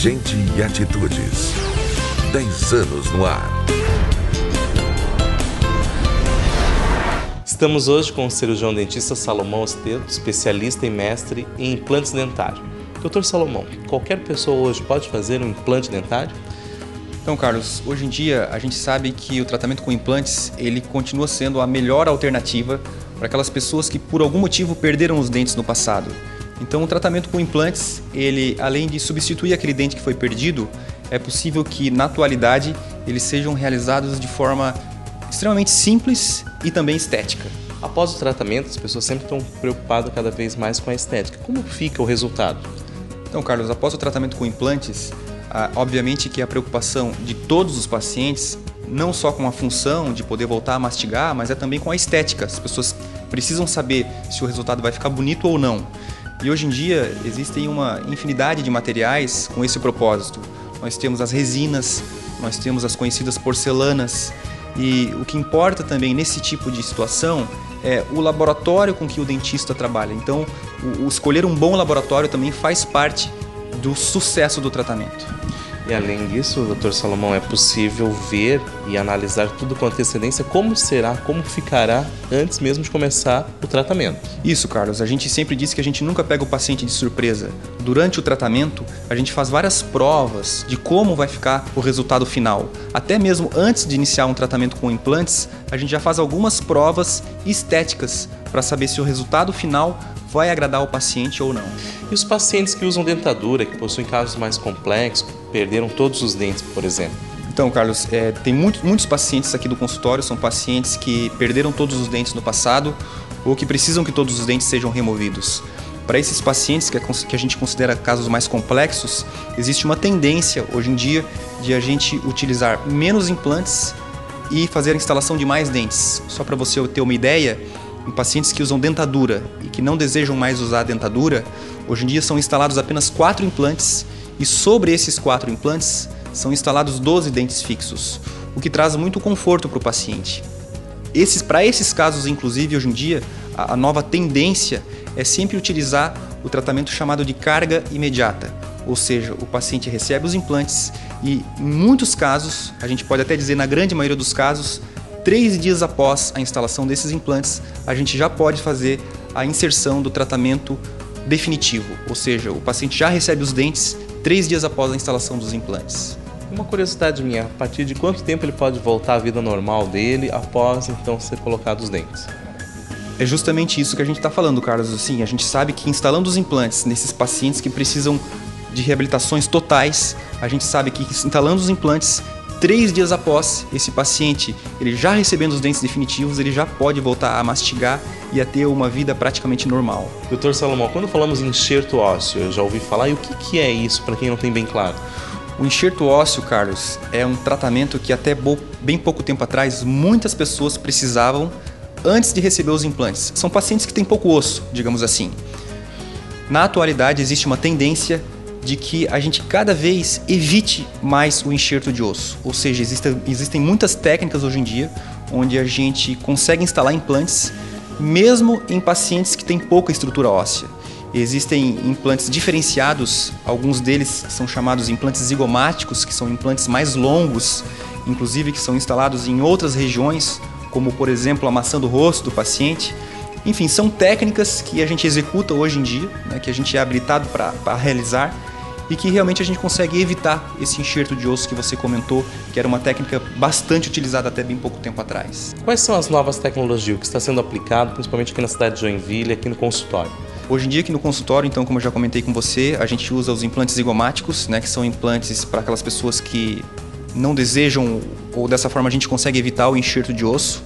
Gente e atitudes. 10 anos no ar. Estamos hoje com o cirurgião dentista Salomão Ostedo, especialista e mestre em implantes dentários. Dr. Salomão, qualquer pessoa hoje pode fazer um implante dentário? Então, Carlos, hoje em dia a gente sabe que o tratamento com implantes ele continua sendo a melhor alternativa para aquelas pessoas que por algum motivo perderam os dentes no passado. Então, o tratamento com implantes, ele além de substituir aquele dente que foi perdido, é possível que na atualidade eles sejam realizados de forma extremamente simples e também estética. Após o tratamento, as pessoas sempre estão preocupadas cada vez mais com a estética. Como fica o resultado? Então, Carlos, após o tratamento com implantes, obviamente que a preocupação de todos os pacientes, não só com a função de poder voltar a mastigar, mas é também com a estética. As pessoas precisam saber se o resultado vai ficar bonito ou não. E hoje em dia existem uma infinidade de materiais com esse propósito. Nós temos as resinas, nós temos as conhecidas porcelanas. E o que importa também nesse tipo de situação é o laboratório com que o dentista trabalha. Então, o escolher um bom laboratório também faz parte do sucesso do tratamento. E além disso, Dr. Salomão, é possível ver e analisar tudo com antecedência como ficará antes mesmo de começar o tratamento. Isso, Carlos. A gente sempre diz que a gente nunca pega o paciente de surpresa. Durante o tratamento, a gente faz várias provas de como vai ficar o resultado final. Até mesmo antes de iniciar um tratamento com implantes, a gente já faz algumas provas estéticas para saber se o resultado final vai agradar o paciente ou não. E os pacientes que usam dentadura, que possuem casos mais complexos, perderam todos os dentes, por exemplo? Então, Carlos, tem muitos pacientes aqui do consultório, são pacientes que perderam todos os dentes no passado ou que precisam que todos os dentes sejam removidos. Para esses pacientes que a gente considera casos mais complexos, existe uma tendência hoje em dia de a gente utilizar menos implantes e fazer a instalação de mais dentes. Só para você ter uma ideia, em pacientes que usam dentadura e que não desejam mais usar a dentadura, hoje em dia são instalados apenas 4 implantes e sobre esses 4 implantes são instalados 12 dentes fixos, o que traz muito conforto para o paciente. Para esses casos, inclusive, hoje em dia, a nova tendência é sempre utilizar o tratamento chamado de carga imediata, ou seja, o paciente recebe os implantes e, em muitos casos, a gente pode até dizer na grande maioria dos casos, 3 dias após a instalação desses implantes, a gente já pode fazer a inserção do tratamento definitivo, ou seja, o paciente já recebe os dentes 3 dias após a instalação dos implantes. Uma curiosidade minha, a partir de quanto tempo ele pode voltar à vida normal dele após então ser colocado os dentes? É justamente isso que a gente está falando, Carlos. Assim, a gente sabe que instalando os implantes nesses pacientes que precisam de reabilitações totais, a gente sabe que instalando os implantes 3 dias após esse paciente, ele já recebendo os dentes definitivos, ele já pode voltar a mastigar e a ter uma vida praticamente normal. Dr. Salomão, quando falamos em enxerto ósseo, eu já ouvi falar, e o que é isso, para quem não tem bem claro? O enxerto ósseo, Carlos, é um tratamento que até bem pouco tempo atrás, muitas pessoas precisavam antes de receber os implantes. São pacientes que têm pouco osso, digamos assim. Na atualidade, existe uma tendência de que a gente cada vez evite mais o enxerto de osso. Ou seja, existem muitas técnicas hoje em dia onde a gente consegue instalar implantes mesmo em pacientes que têm pouca estrutura óssea. Existem implantes diferenciados, alguns deles são chamados implantes zigomáticos, que são implantes mais longos, inclusive que são instalados em outras regiões, como por exemplo a maçã do rosto do paciente. Enfim, são técnicas que a gente executa hoje em dia, né, que a gente é habilitado para realizar e que realmente a gente consegue evitar esse enxerto de osso que você comentou, que era uma técnica bastante utilizada até bem pouco tempo atrás. Quais são as novas tecnologias que está sendo aplicado, principalmente aqui na cidade de Joinville, aqui no consultório? Hoje em dia aqui no consultório, então, como eu já comentei com você, a gente usa os implantes zigomáticos, né, que são implantes para aquelas pessoas que não desejam, ou dessa forma a gente consegue evitar o enxerto de osso.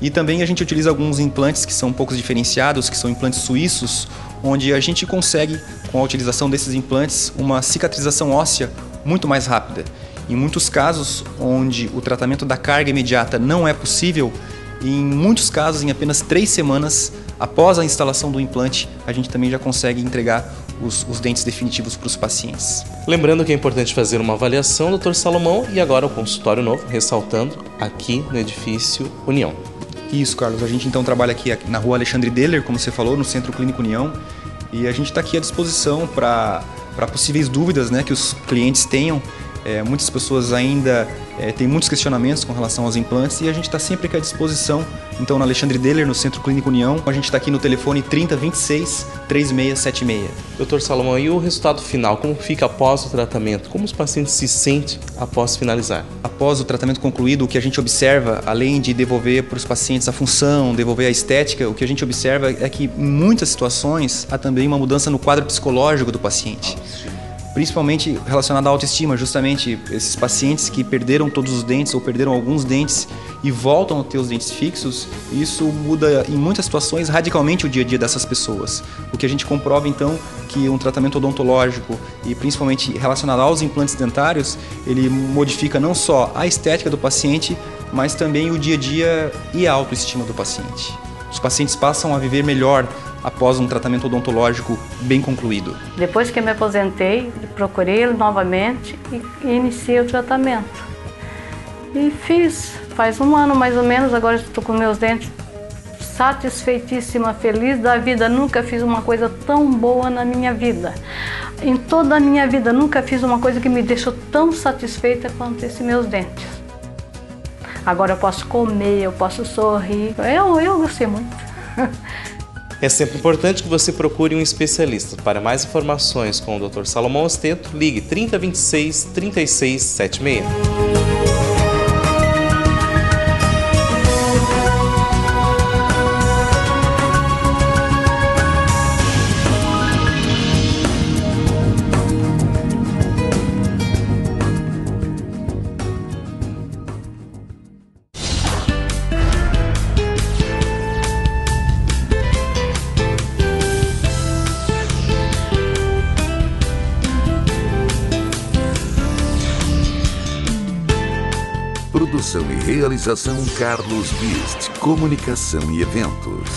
E também a gente utiliza alguns implantes que são um pouco diferenciados, que são implantes suíços, onde a gente consegue, com a utilização desses implantes, uma cicatrização óssea muito mais rápida. Em muitos casos, onde o tratamento da carga imediata não é possível, em muitos casos, em apenas 3 semanas após a instalação do implante, a gente também já consegue entregar os dentes definitivos para os pacientes. Lembrando que é importante fazer uma avaliação, Dr. Salomão, e agora o consultório novo, ressaltando, aqui no edifício União. Isso, Carlos. A gente então trabalha aqui na rua Alexandre Deller, como você falou, no Centro Clínico União, e a gente está aqui à disposição para para possíveis dúvidas, né, que os clientes tenham. Muitas pessoas ainda têm muitos questionamentos com relação aos implantes e a gente está sempre aqui à disposição. Então, na Alexandre Deller, no Centro Clínico União, a gente está aqui no telefone 3026-3676. Dr. Salomão, e o resultado final? Como fica após o tratamento? Como os pacientes se sentem após finalizar? Após o tratamento concluído, o que a gente observa, além de devolver para os pacientes a função, devolver a estética, o que a gente observa é que em muitas situações há também uma mudança no quadro psicológico do paciente. Principalmente relacionado à autoestima, justamente esses pacientes que perderam todos os dentes ou perderam alguns dentes e voltam a ter os dentes fixos, isso muda em muitas situações radicalmente o dia a dia dessas pessoas. O que a gente comprova então que um tratamento odontológico e principalmente relacionado aos implantes dentários, ele modifica não só a estética do paciente, mas também o dia a dia e a autoestima do paciente. Os pacientes passam a viver melhor após um tratamento odontológico bem concluído. Depois que eu me aposentei, procurei ele novamente e iniciei o tratamento. E fiz, faz um ano mais ou menos, agora estou com meus dentes satisfeitíssima, feliz da vida. Nunca fiz uma coisa tão boa na minha vida. Em toda a minha vida, nunca fiz uma coisa que me deixou tão satisfeita quanto esses meus dentes. Agora eu posso comer, eu posso sorrir. Eu gostei muito. É sempre importante que você procure um especialista. Para mais informações com o Dr. Salomão Osteto, ligue 3026-3676. Produção e realização Carlos Bist, Comunicação e Eventos.